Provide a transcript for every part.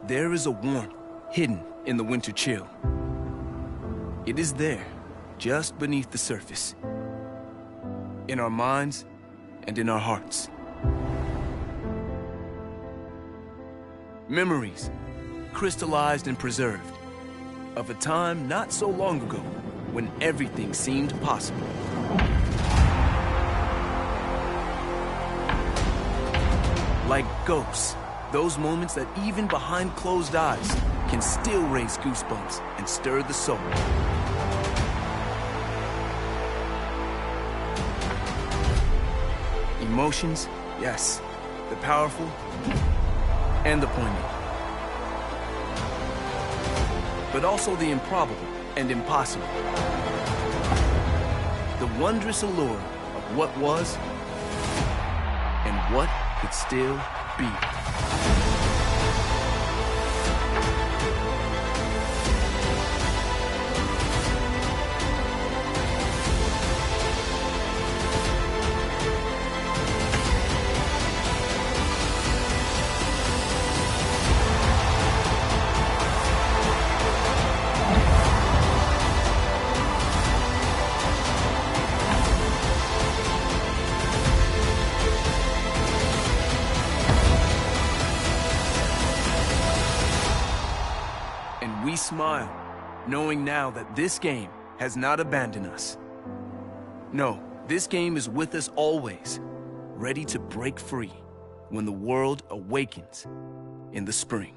There is a warmth hidden in the winter chill. It is there, just beneath the surface. In our minds and in our hearts. Memories, crystallized and preserved, of a time not so long ago when everything seemed possible. Like ghosts, those moments that even behind closed eyes can still raise goosebumps and stir the soul. Emotions, yes, the powerful and the poignant. But also the improbable and impossible. The wondrous allure of what was and what could still be. We smile, knowing now that this game has not abandoned us. No, this game is with us always, ready to break free when the world awakens in the spring.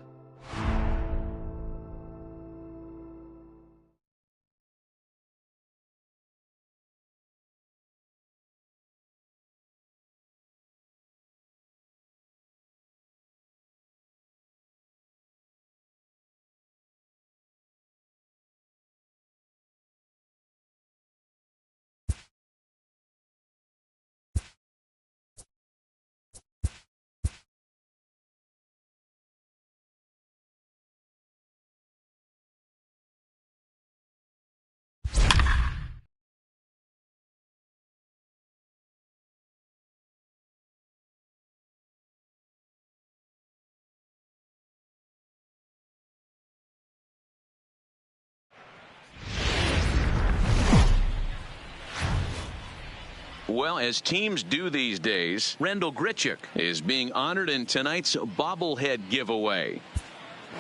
Well, as teams do these days, Randal Grichuk is being honored in tonight's bobblehead giveaway.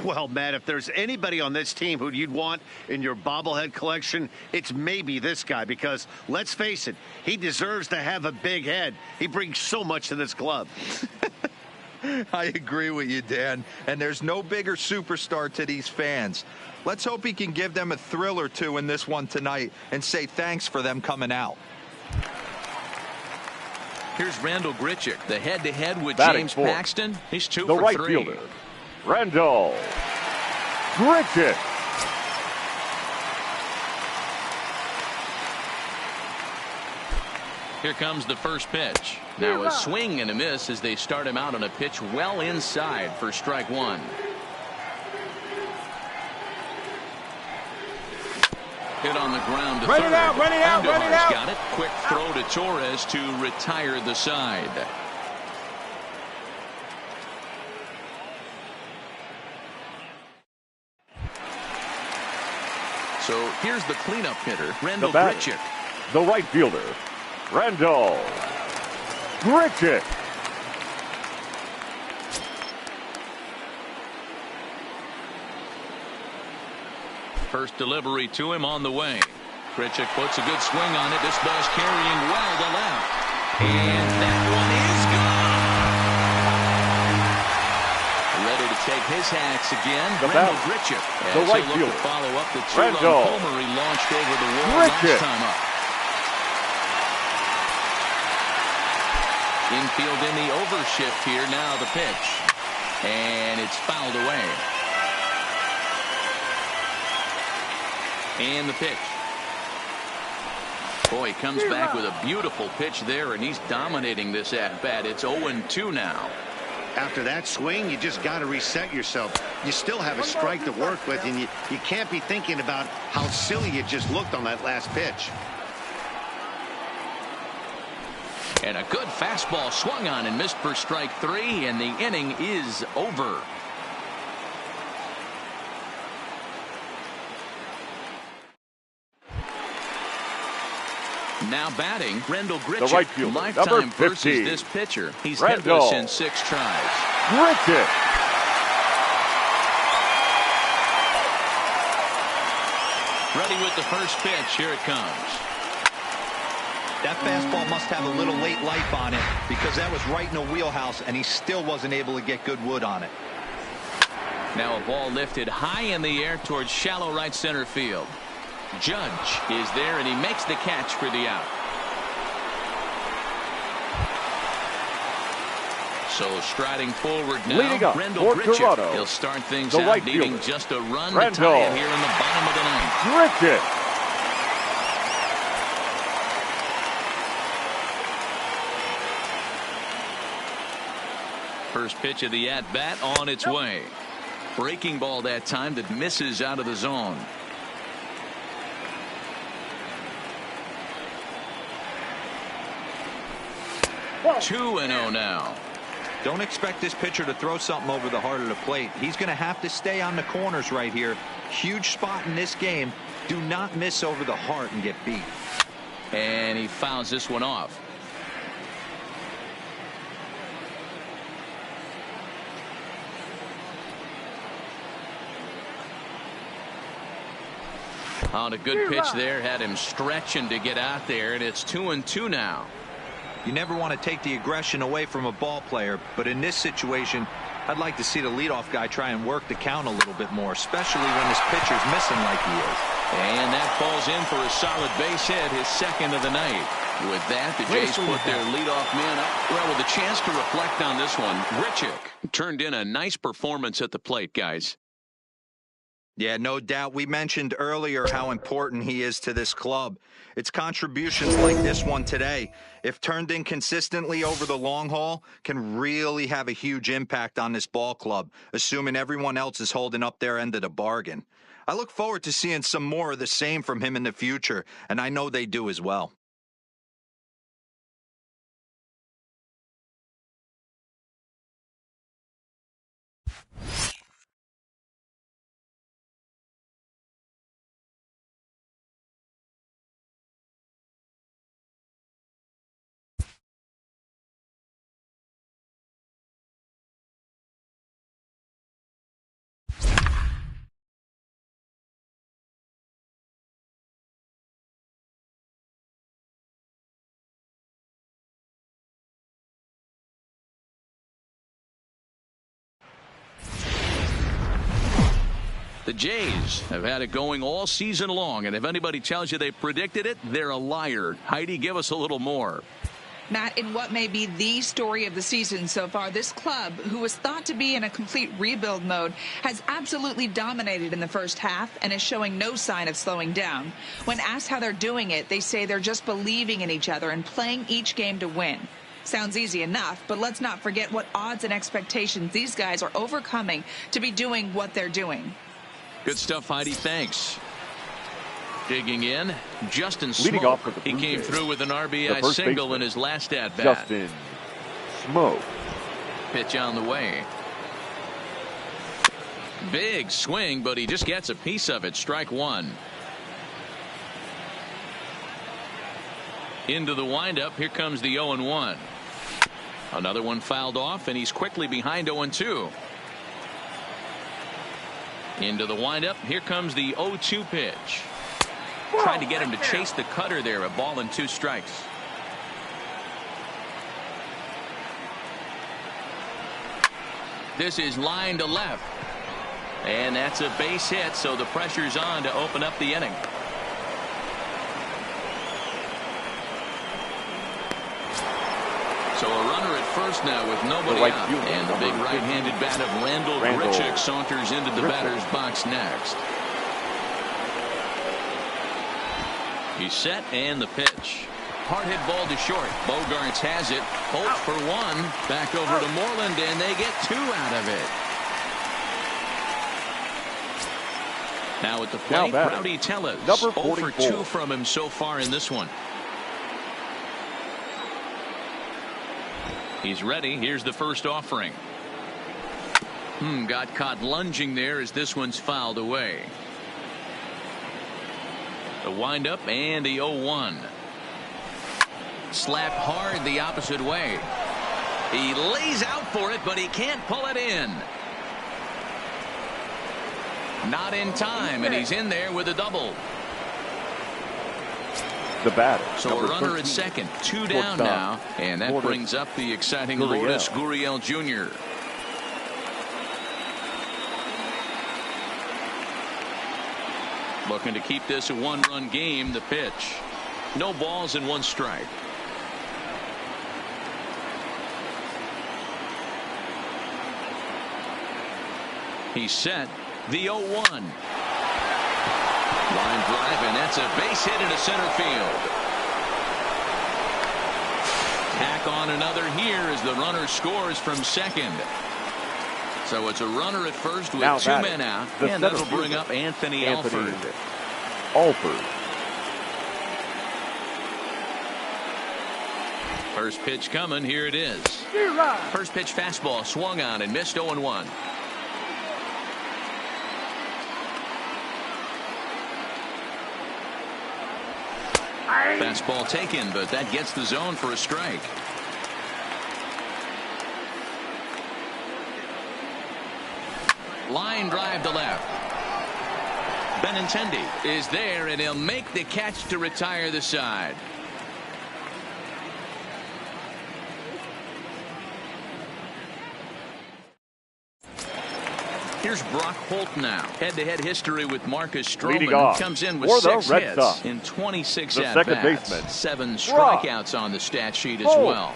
Well, Matt, if there's anybody on this team who you'd want in your bobblehead collection, it's maybe this guy, because let's face it, he deserves to have a big head. He brings so much to this club. I agree with you, Dan. And there's no bigger superstar to these fans. Let's hope he can give them a thrill or two in this one tonight and say thanks for them coming out. Here's Randal Grichuk, the head-to-head with Batting James fourth, Paxton. He's 2 the for right 3. fielder, Randal Grichuk. Here comes the first pitch. Now a swing and a miss as they start him out on a pitch well inside for strike 1. Hit on the ground to third. Run it out, run it out, run it out. Got it. Quick throw to Torres to retire the side. So here's the cleanup hitter, Randal Grichuk. The right fielder, Randal Grichuk. First delivery to him on the way. Grichuk puts a good swing on it. This ball's carrying well to left. And that one is gone. Ready to take his hats again. Randal Grichuk. The right fielder. To follow up the two-run homer he launched over the wall last time up. Infield in the overshift here. Now the pitch. And it's fouled away. And the pitch. Boy, he comes back with a beautiful pitch there, and he's dominating this at-bat. It's 0-2 now. After that swing, you just got to reset yourself. You still have a strike to work with, and you can't be thinking about how silly it just looked on that last pitch. And a good fastball swung on and missed for strike 3, and the inning is over. Now batting, Rendell The Grichuk. right fielder, Lifetime number versus 50. this pitcher. He's Rendell hitless in 6 tries. Grichuk. Ready with the first pitch. Here it comes. That fastball must have a little late life on it because that was right in the wheelhouse, and he still wasn't able to get good wood on it. Now a ball lifted high in the air towards shallow right center field. Judge is there, and he makes the catch for the out. So striding forward now, Leading up Rendell for Grichuk. Toronto, He'll start things the out right needing fielder, just a run Rendell to tie it here in the bottom of the ninth. Grichuk. First pitch of the at-bat on its way. Breaking ball that time that misses out of the zone. Ball. 2-0 now. Don't expect this pitcher to throw something over the heart of the plate. He's going to have to stay on the corners right here. Huge spot in this game. Do not miss over the heart and get beat. And he fouls this one off. On a good pitch there, had him stretching to get out there, and it's 2-2 now. You never want to take the aggression away from a ball player, but in this situation, I'd like to see the leadoff guy try and work the count a little bit more, especially when this pitcher's missing like he is. And that falls in for a solid base hit, his second of the night. With that, the Jays put their leadoff man up. Well, with a chance to reflect on this one, Grichuk turned in a nice performance at the plate, guys. Yeah, no doubt. We mentioned earlier how important he is to this club. It's contributions like this one today, if turned in consistently over the long haul, can really have a huge impact on this ball club, assuming everyone else is holding up their end of the bargain. I look forward to seeing some more of the same from him in the future, and I know they do as well. The Jays have had it going all season long, and if anybody tells you they predicted it, they're a liar. Heidi, give us a little more. Matt, in what may be the story of the season so far, this club, who was thought to be in a complete rebuild mode, has absolutely dominated in the first half and is showing no sign of slowing down. When asked how they're doing it, they say they're just believing in each other and playing each game to win. Sounds easy enough, but let's not forget what odds and expectations these guys are overcoming to be doing what they're doing. Good stuff, Heidi. Thanks. Digging in, Justin Smoke. Leading off for the He Blue came Jays, through with an the RBI first single baseman, in his last at-bat. Justin Smoke. Pitch on the way. Big swing, but he just gets a piece of it. Strike one. Into the windup. Here comes the 0-1. Another one fouled off, and he's quickly behind 0-2. Into the windup. Here comes the 0-2 pitch. Tried to get him to chase the cutter there. A ball and 2 strikes. This is line to left. And that's a base hit, so the pressure's on to open up the inning. So a runner at first now with nobody right out. fielder, And the big number right-handed bat of Rendell Grichuk saunters into the batter's box next. He's set, and the pitch. Hard hit ball to short. Bogarts has it. Holt for 1. Back over to Moreland, and they get 2 out of it. Now at the plate, Rowdy Tellez. Number 0 for 44. 2 from him so far in this one. He's ready. Here's the first offering. Got caught lunging there as this one's fouled away. The windup and the 0-1. Slapped hard the opposite way. He lays out for it, but he can't pull it in. Not in time, and he's in there with a double. The batter. So a runner at second, 2 down now, and that brings up the exciting Lourdes Gurriel Jr. Looking to keep this a 1-run game. The pitch. No balls and 1 strike. He's set. The 0-1. Line drive, and that's a base hit into center field. Tack on another here as the runner scores from second. So it's a runner at first with 2 men out, and that'll bring up Anthony Alford. First pitch coming. Here it is. First pitch fastball swung on and missed. 0-1. Fastball taken, but that gets the zone for a strike. Line drive to left. Benintendi is there, and he'll make the catch to retire the side. Here's Brock Holt now. Head-to-head history with Marcus Stroman. Comes in with 6 hits in 26 at-bats. 7 strikeouts on the stat sheet as well.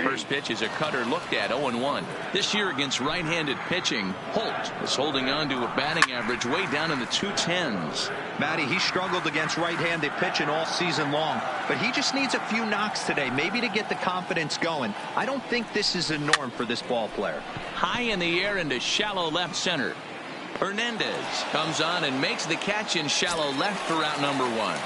First pitch is a cutter looked at. 0-1. This year against right-handed pitching, Holt is holding on to a batting average way down in the 210s. Matty, he struggled against right-handed pitching all season long, but he just needs a few knocks today, maybe to get the confidence going. I don't think this is a norm for this ball player. High in the air into shallow left center. Hernandez comes on and makes the catch in shallow left for out number 1.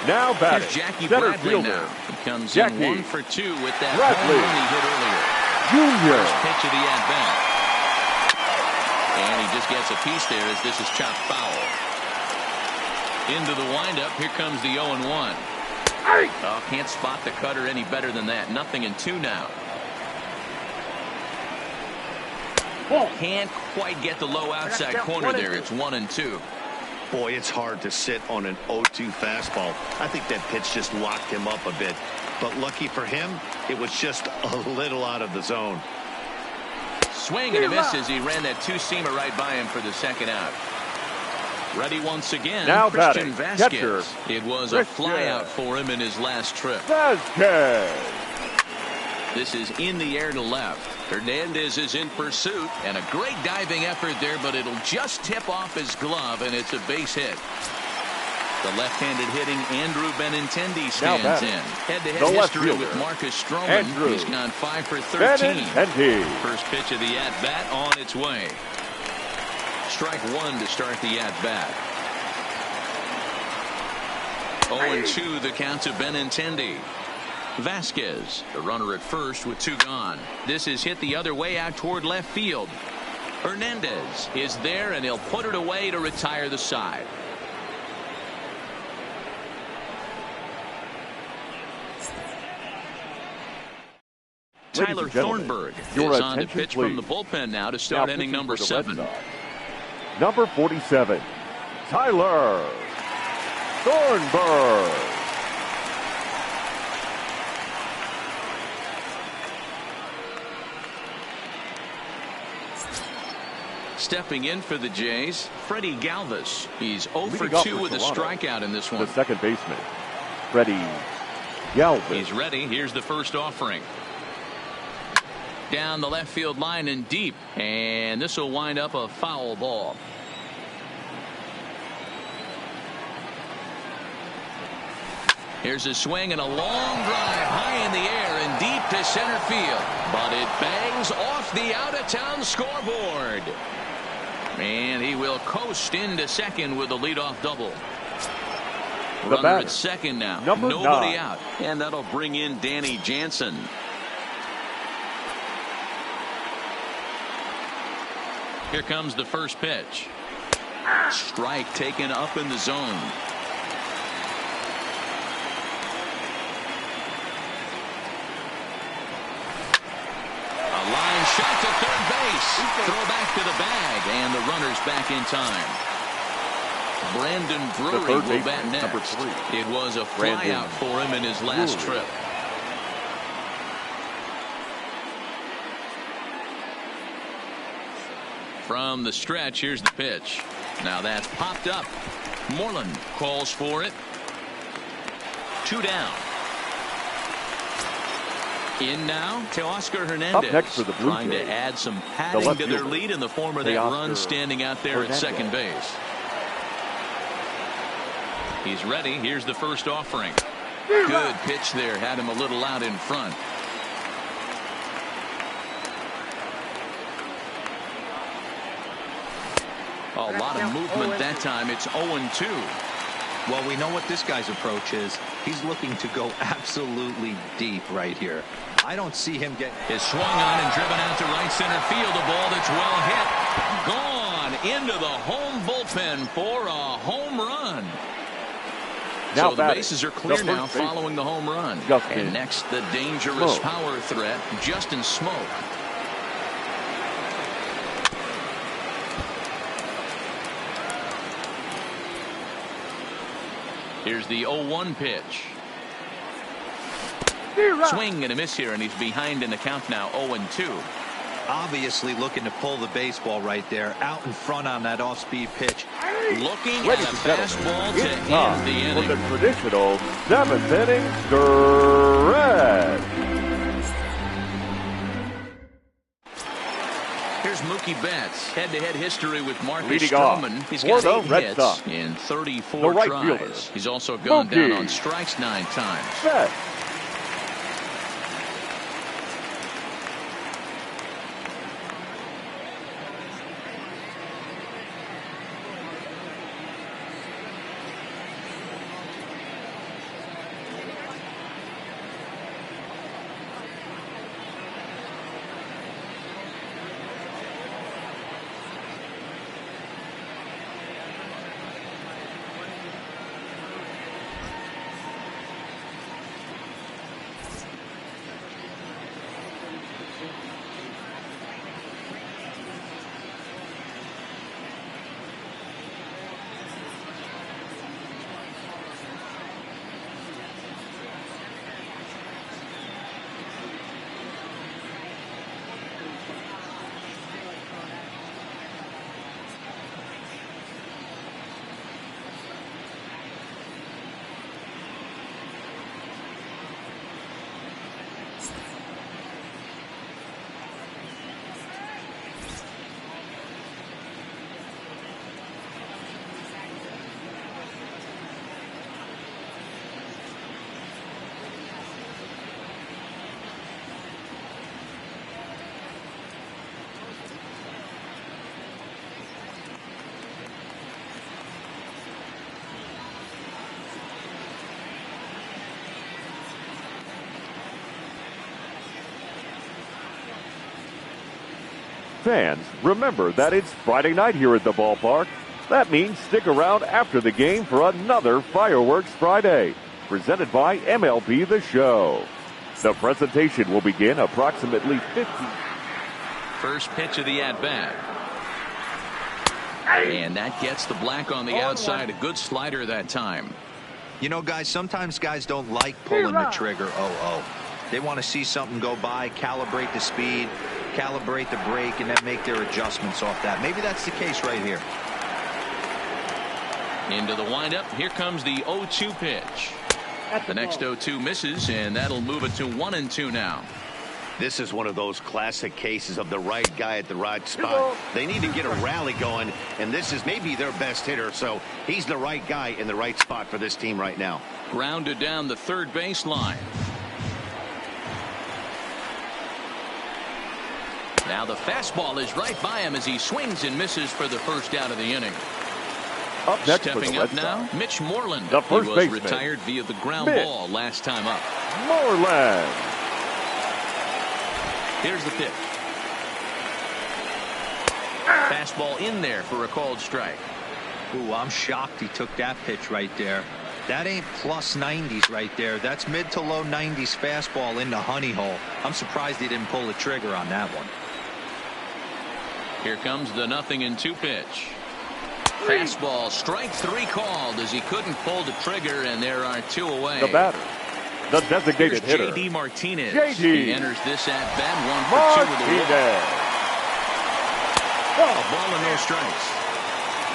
Now batting. Here's Jackie Center Bradley fielder. now. He comes in 1 for 2 with that Bradley. home run he hit earlier. Junior. First pitch of the at-bat. And he just gets a piece there as this is chopped foul. Into the windup. Here comes the 0-1. Oh, can't spot the cutter any better than that. 0-2 now. Can't quite get the low outside corner there. It's 1-2. Boy, it's hard to sit on an 0-2 fastball. I think that pitch just locked him up a bit. But lucky for him, it was just a little out of the zone. Swing and a miss as he ran that 2-seamer right by him for the second out. Ready once again, now Christian batting. Vasquez. Catcher. It was a flyout for him in his last trip. Vasquez. This is in the air to left. Hernandez is in pursuit, and a great diving effort there, but it'll just tip off his glove, and it's a base hit. The left-handed hitting Andrew Benintendi stands in. Head-to-head history with Marcus Stroman. He's gone 5 for 13. First pitch of the at-bat on its way. Strike 1 to start the at-bat. 0-2 the count to Benintendi. Vasquez, the runner at first with 2 gone. This is hit the other way out toward left field. Hernandez is there, and he'll put it away to retire the side. Tyler Thornburg is on to pitch from the bullpen now to start inning number 7. Number 47, Tyler Thornburg. Stepping in for the Jays, Freddie Galvis. He's 0 for 2 with a strikeout in this one. The second baseman, Freddie Galvis. He's ready. Here's the first offering. Down the left field line and deep, and this will wind up a foul ball. Here's a swing and a long drive high in the air and deep to center field, but it bangs off the out-of-town scoreboard. And he will coast into second with a leadoff double. Runner at second now. Nobody out. And that'll bring in Danny Jansen. Here comes the first pitch. Strike taken up in the zone. shot to third base. Throw back to the bag, and the runner's back in time. Brandon Drury will bat next. It was a flyout for him in his last trip. From the stretch, here's the pitch. Now that's popped up. Moreland calls for it. 2 down. In now to Oscar Hernandez. Up next for the Blue trying Jays, to add some padding to their lead in the form of that run standing out there at second base. He's ready. Here's the first offering. Good pitch there. Had him a little out in front. A lot of movement that time. It's 0-2. Well, we know what this guy's approach is. He's looking to go absolutely deep right here. I don't see him get his swung on and driven out to right center field. A ball that's well hit. Gone into the home bullpen for a home run. Now so the bases are clear now following the home run. And next, the dangerous power threat, Justin Smoak. Here's the 0-1 pitch. Swing and a miss here, and he's behind in the count now, 0-2. Obviously looking to pull the baseball right there, out in front on that off-speed pitch. Looking at a fastball to end the inning. For the traditional 7th inning stretch. Here's Mookie Betts. Head-to-head history with Marcus Leading Stroman. off He's got 8 Red hits Sox, in 34 the right tries. fielder, He's also gone Mookie down on strikes 9 times. Betts. Fans, remember that it's Friday night here at the ballpark. That means stick around after the game for another Fireworks Friday, presented by MLB The Show. The presentation will begin approximately 50. First pitch of the at-bat. And that gets the black on the outside. A good slider that time. You know, guys, sometimes guys don't like pulling the trigger 0-0. They want to see something go by, calibrate the speed, calibrate the brake, and then make their adjustments off that. Maybe that's the case right here. Into the windup. Here comes the 0-2 pitch. The next 0-2 misses, and that'll move it to 1-2 now. This is one of those classic cases of the right guy at the right spot. They need to get a rally going, and this is maybe their best hitter, so he's the right guy in the right spot for this team right now. Grounded down the third baseline. Now the fastball is right by him as he swings and misses for the first out of the inning. Up next Stepping up now, Mitch Moreland. The first he was baseman. retired via the ground ball last time up. Moreland. Here's the pitch. Fastball in there for a called strike. Ooh, I'm shocked he took that pitch right there. That ain't plus 90s right there. That's mid to low 90s fastball into honey hole. I'm surprised he didn't pull the trigger on that one. Here comes the 0-2 pitch. Fastball, strike 3 called as he couldn't pull the trigger, and there are 2 away. The batter, the designated hitter, J.D. Martinez. J.D. He enters this at bat 1 for 2 with a walk. A ball and no strikes.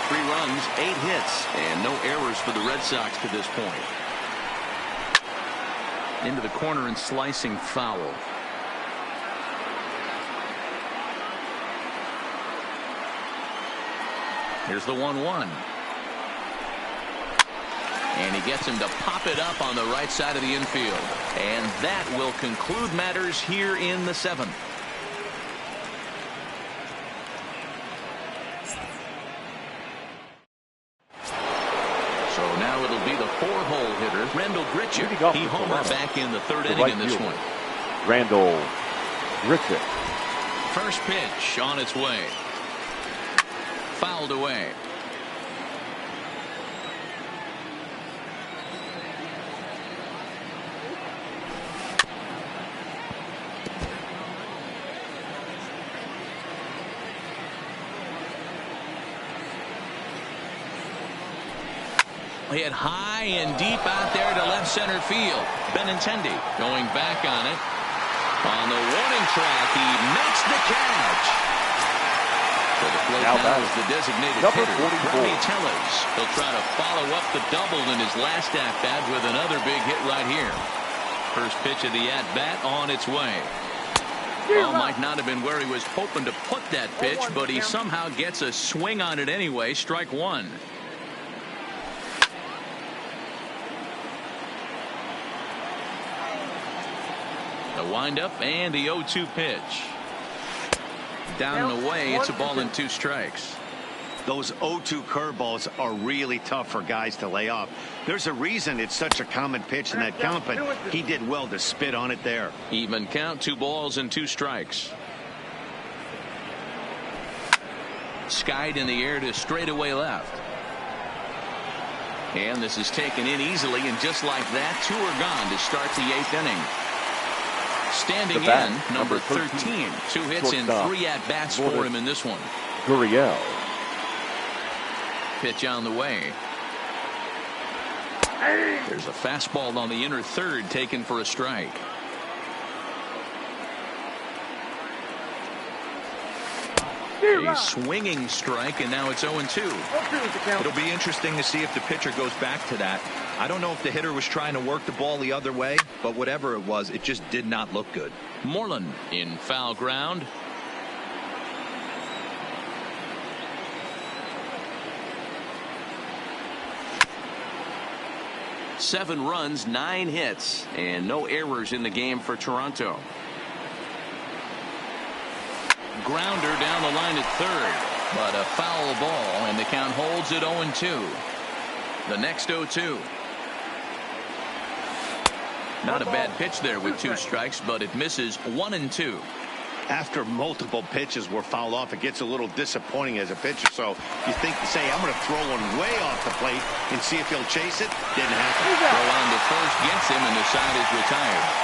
3 runs, 8 hits, and no errors for the Red Sox to this point. Into the corner and slicing foul. Here's the 1-1. And he gets him to pop it up on the right side of the infield. And that will conclude matters here in the 7th. So now it'll be the 4-hole hitter, Randal Grichuk. He homered back in the 3rd inning in this one. Randal Grichuk. First pitch on its way. Fouled away. Hit high and deep out there to left center field. Benintendi going back on it. On the warning track, he makes the catch. So the plate now is the designated hitter, Rowdy Tellez. He'll try to follow up the double in his last at-bat with another big hit right here. First pitch of the at-bat on its way. Well, might not have been where he was hoping to put that pitch, but he somehow gets a swing on it anyway. Strike 1. The windup and the 0-2 pitch. Down and away, it's a ball and 2 strikes. Those 0-2 curveballs are really tough for guys to lay off. There's a reason it's such a common pitch in that count, but he did well to spit on it there. Even count, 2 balls and 2 strikes. Skied in the air to straightaway left. And this is taken in easily, and just like that, 2 are gone to start the 8th inning. Standing in, number 13. 2 hits in 3 at-bats for him in this one. Gurriel. Pitch on the way. There's a fastball on the inner 3rd taken for a strike. A swinging strike, and now it's 0-2. It'll be interesting to see if the pitcher goes back to that. I don't know if the hitter was trying to work the ball the other way, but whatever it was, it just did not look good. Moreland in foul ground. Seven runs, 9 hits, and no errors in the game for Toronto. Grounder down the line at 3rd, but a foul ball, and the count holds at 0-2. The next 0-2. Not a bad pitch there with 2 strikes, but it misses 1-2. After multiple pitches were fouled off, it gets a little disappointing as a pitcher. So you think, say, I'm going to throw one way off the plate and see if he'll chase it. Didn't happen. Throw on to first gets him, and the side is retired.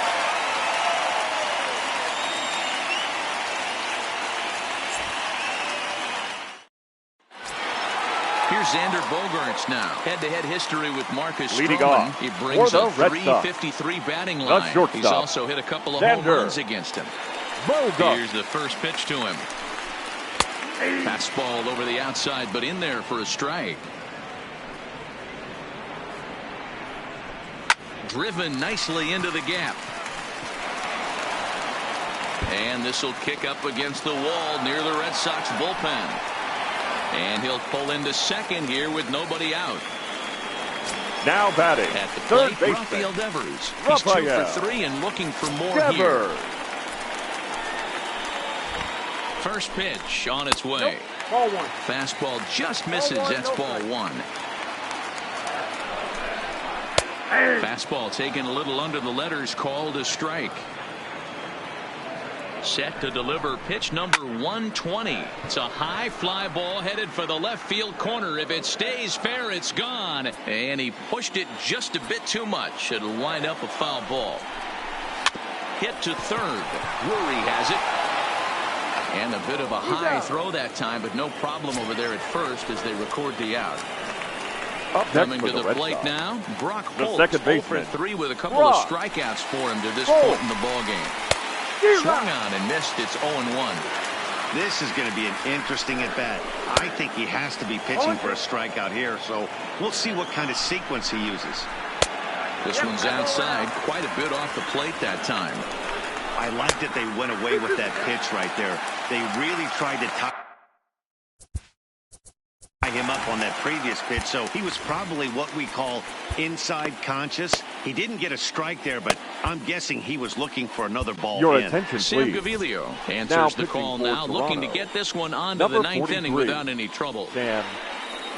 Here's Xander Bogaerts now. Head-to-head history with Marcus Stroman. He brings a .353 batting line. He's also hit a couple of home runs against him. Here's the first pitch to him. Fastball over the outside, but in there for a strike. Driven nicely into the gap. And this will kick up against the wall near the Red Sox bullpen. And he'll pull into second here with nobody out. Now batting at the plate, Rafael Devers. He's 2 for 3 and looking for more here. First pitch on its way. Ball 1. Fastball just misses. That's ball 1. Fastball taken a little under the letters, called a strike. Set to deliver pitch number 120. It's a high fly ball headed for the left field corner. If it stays fair, it's gone. And he pushed it just a bit too much. It'll wind up a foul ball. Hit to 3rd. Drury has it. And a bit of a high throw that time, but no problem over there at first as they record the out. Up next Coming for to the Red plate Sox, now, Brock the Holt, second 0 for baseman, 3 with a couple of strikeouts for him to this point in the ballgame. Swung on and missed. It's 0-1. This is going to be an interesting at-bat. I think he has to be pitching for a strikeout here, so we'll see what kind of sequence he uses. This one's outside, quite a bit off the plate that time. I like that they went away with that pitch right there. They really tried to tie him up on that previous pitch, so he was probably what we call inside conscious. He didn't get a strike there, but I'm guessing he was looking for another ball Your in. attention, Sam please. Gaviglio Now answers the pitching call for now, looking to Toronto, get this one on to number the ninth 43, inning without any trouble. Sam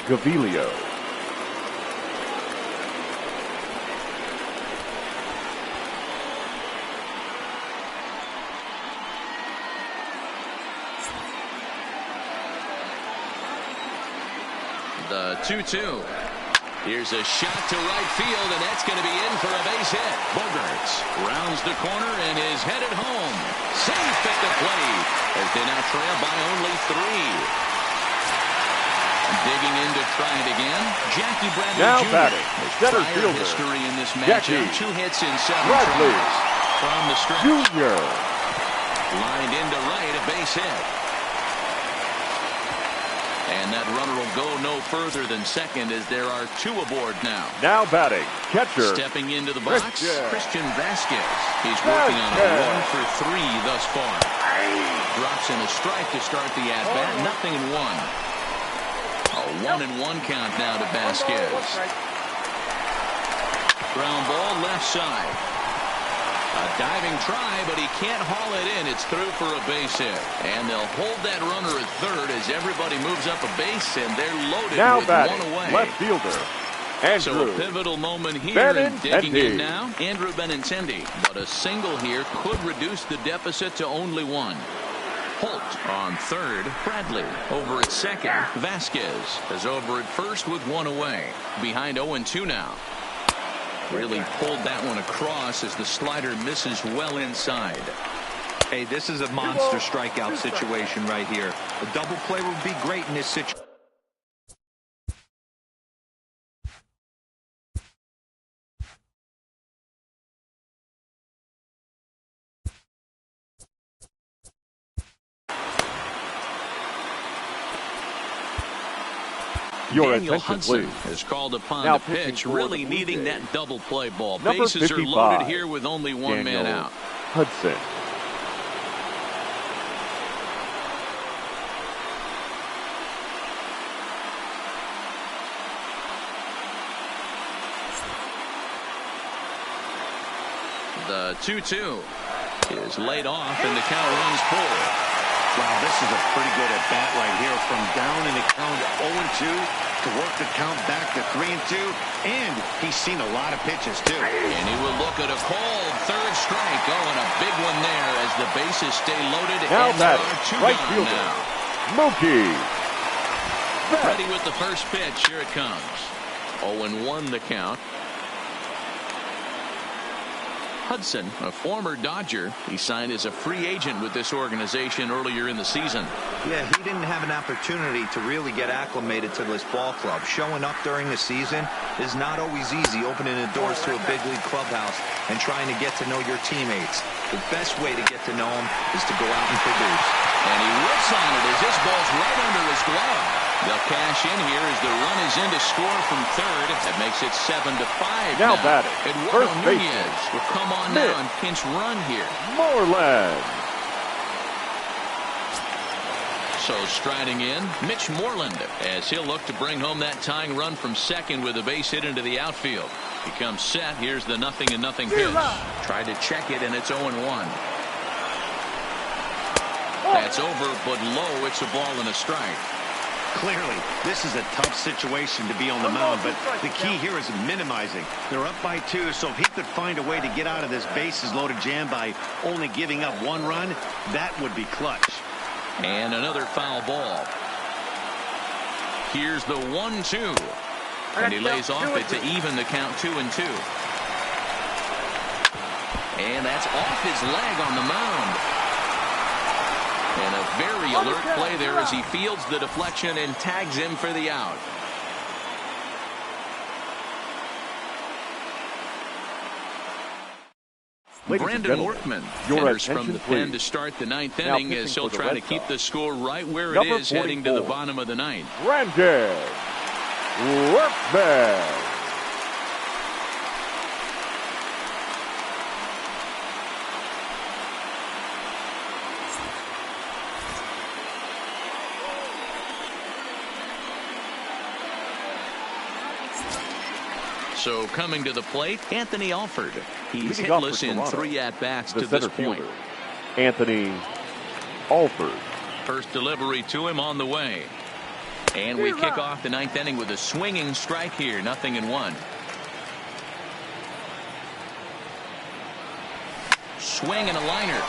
Gaviglio. The 2-2. Here's a shot to right field, and that's going to be in for a base hit. Bogaerts rounds the corner and is headed home. Safe at the plate as they now trail by only 3. Digging in to try it again, Jackie Bradley Now Jr. batting, center Prior fielder, history in this matchup, Jackie 2 hits in 7 Bradley tries. From the stretch, Jr. lined into right, a base hit. And that runner will go no further than second as there are 2 aboard now. Now batting, catcher. Stepping into the box, Christian Vasquez. He's working on a 1 for 3 thus far. Drops in a strike to start the at-bat. Nothing in 1. A 1-1 count now to Vasquez. Ground ball left side. A diving try, but he can't haul it in. It's through for a base hit. And they'll hold that runner at third as everybody moves up a base, and they're loaded Now with batting, 1 away. left fielder, Andrew So a pivotal moment here, and digging in Benintendi. now, Andrew Benintendi. But a single here could reduce the deficit to only 1. Holt on third. Bradley over at second. Vasquez is over at first with 1 away. Behind 0-2 now. Really pulled that one across as the slider misses well inside. Hey, this is a monster strikeout situation right here. A double play would be great in this situation. Your Daniel attention, Hudson please. is called upon Now to pitching pitch, for really the Blue needing Jays. that double play ball. Number Bases are 55, loaded here with only 1 man Daniel out. Hudson. The 2-2 is laid off, and the count runs full. Wow, this is a pretty good at-bat right here. From down in the count 0-2 to work the count back to 3-2. And he's seen a lot of pitches, too. And he will look at a cold third strike. Oh, and a big one there as the bases stay loaded. Now and there batting, are 2 right gone fielder, now. Mookie. Ready with the first pitch. Here it comes. 0-1 the count. Hudson, a former Dodger, he signed as a free agent with this organization earlier in the season. Yeah, he didn't have an opportunity to really get acclimated to this ball club. Showing up during the season is not always easy, opening the doors to a big league clubhouse and trying to get to know your teammates. The best way to get to know them is to go out and produce. And he whips on it as this ball's right under his glove. They'll cash in here as the run is in to score from third. That makes it 7-5 Now now. batting, Eduardo first Nunez baseman, will come on Mitch now and pinch run here. Moreland. So striding in, Mitch Moreland, as he'll look to bring home that tying run from second with a base hit into the outfield. He comes set. Here's the 0-0 pitch. Tried to check it, and it's 0-1. That's over, but low. It's a ball and a strike. Clearly, this is a tough situation to be on the mound, but the key here is minimizing. They're up by 2, so if he could find a way to get out of this bases-loaded jam by only giving up 1 run, that would be clutch. And another foul ball. Here's the 1-2. And he lays off it to even the count 2-2. And that's off his leg on the mound. And a very alert play there as he fields the deflection and tags him for the out. Brandon Workman enters from the pen to start the ninth inning as he'll try to keep the score right where it is heading to the bottom of the ninth. Brandon Workman. So coming to the plate, Anthony Alford. He's hitless in 3 at-bats to this point. Anthony Alford. First delivery to him on the way. And we kick off the ninth inning with a swinging strike here. 0-1. Swing and a liner.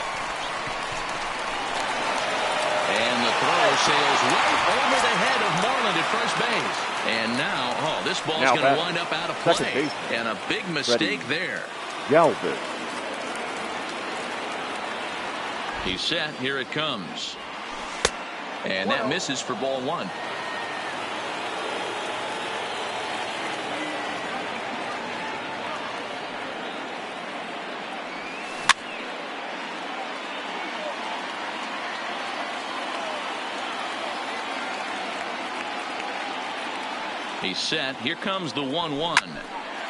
And the throw sails right over the head of Moreland at first base. And now, this ball's going to wind up out of play. And a big mistake there. Galvis. He's set. Here it comes. And that misses for ball 1. He's set. Here comes the 1-1.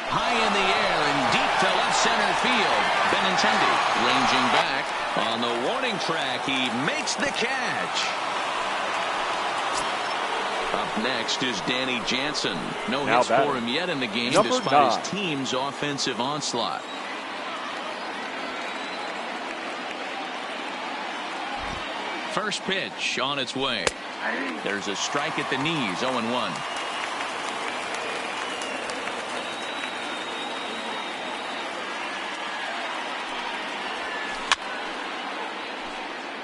High in the air and deep to left center field. Benintendi ranging back on the warning track. He makes the catch. Up next is Danny Jansen. No hits for him yet in the game despite his team's offensive onslaught. First pitch on its way. There's a strike at the knees. 0-1.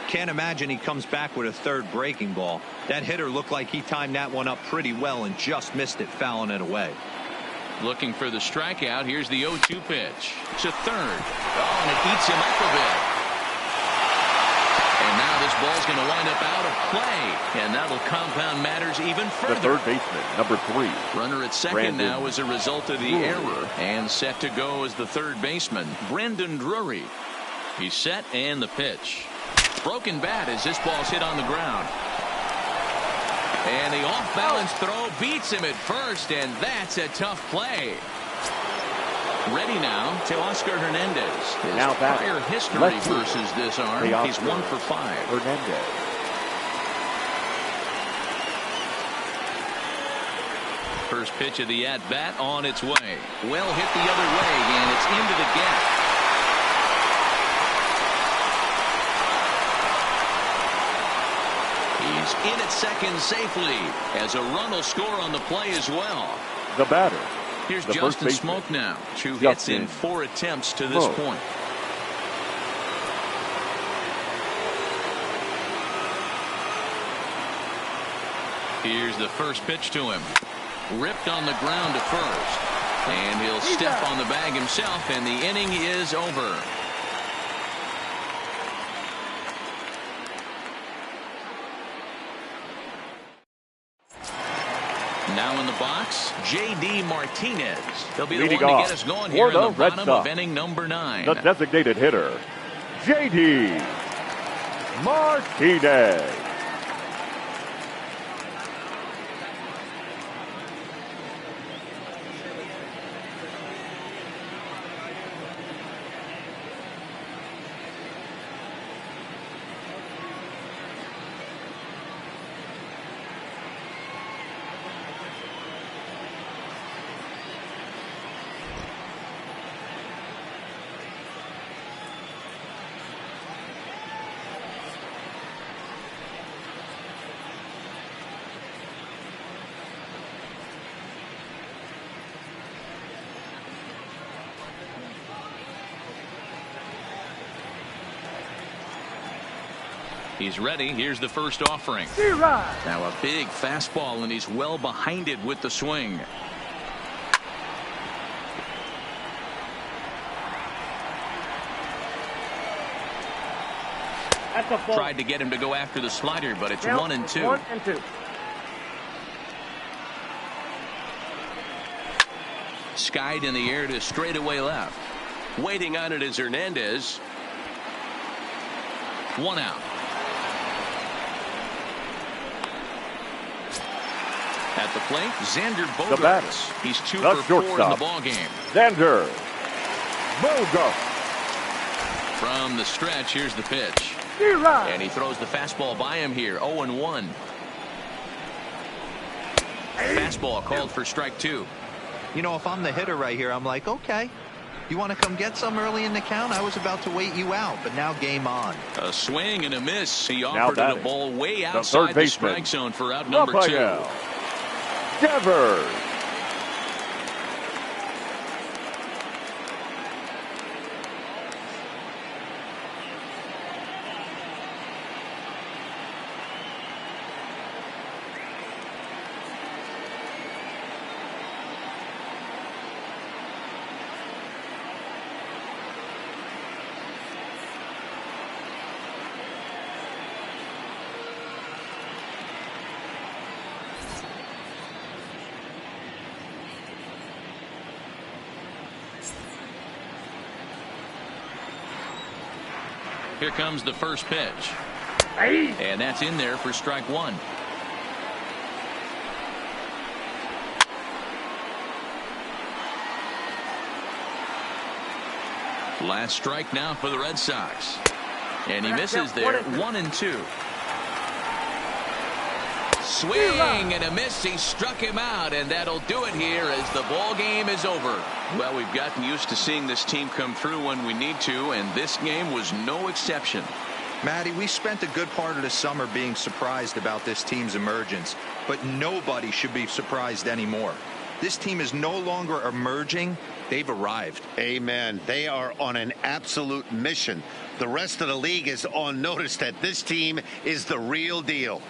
Can't imagine he comes back with a third breaking ball. That hitter looked like he timed that one up pretty well and just missed it, fouling it away. Looking for the strikeout. Here's the 0-2 pitch. It's a third. Oh, and it eats him up a bit. And now this ball's going to wind up out of play. And that'll compound matters even further. The third baseman, number 3. Runner at second now as a result of the error. And set to go as the third baseman, Brandon Drury. He's set and the pitch. Broken bat as this ball's hit on the ground. And the off-balance throw beats him at first, and that's a tough play. Ready now to Oscar Hernandez. His prior history versus this arm, he's 1 for 5. Hernandez. First pitch of the at-bat on its way. Well hit the other way, and it's into the gap. He's in at second safely as a run will score on the play as well. The batter. Here's Justin Smoak now. 2 hits in 4 attempts to this point. Here's the first pitch to him. Ripped on the ground to first. And he'll step on the bag himself, and the inning is over. Now in the box, J.D. Martinez. He'll be the one to get us going here in the bottom of inning number 9. The designated hitter, J.D. Martinez. He's ready. Here's the first offering. Now a big fastball, and he's well behind it with the swing. That's a ball. Tried to get him to go after the slider, but it's 1-2. 1-2. Skied in the air to straightaway left. Waiting on it is Hernandez. 1 out. At the plate, Xander Bogaerts. He's 2 for 4 in the ball game. Xander Bogaerts. From the stretch, here's the pitch. And he throws the fastball by him here. 0-1. Fastball called for strike 2. You know, if I'm the hitter right here, I'm like, okay, you want to come get some early in the count? I was about to wait you out, but now game on. A swing and a miss. He offered it a ball way outside the strike zone for out number 2. Devers. Here comes the first pitch. And that's in there for strike 1. Last strike now for the Red Sox. And he misses there. 1-2. Swing and a miss. He struck him out, and that'll do it here as the ball game is over. Well, we've gotten used to seeing this team come through when we need to, and this game was no exception. Matty, we spent a good part of the summer being surprised about this team's emergence, but nobody should be surprised anymore. This team is no longer emerging. They've arrived. Amen. They are on an absolute mission. The rest of the league is on notice that this team is the real deal.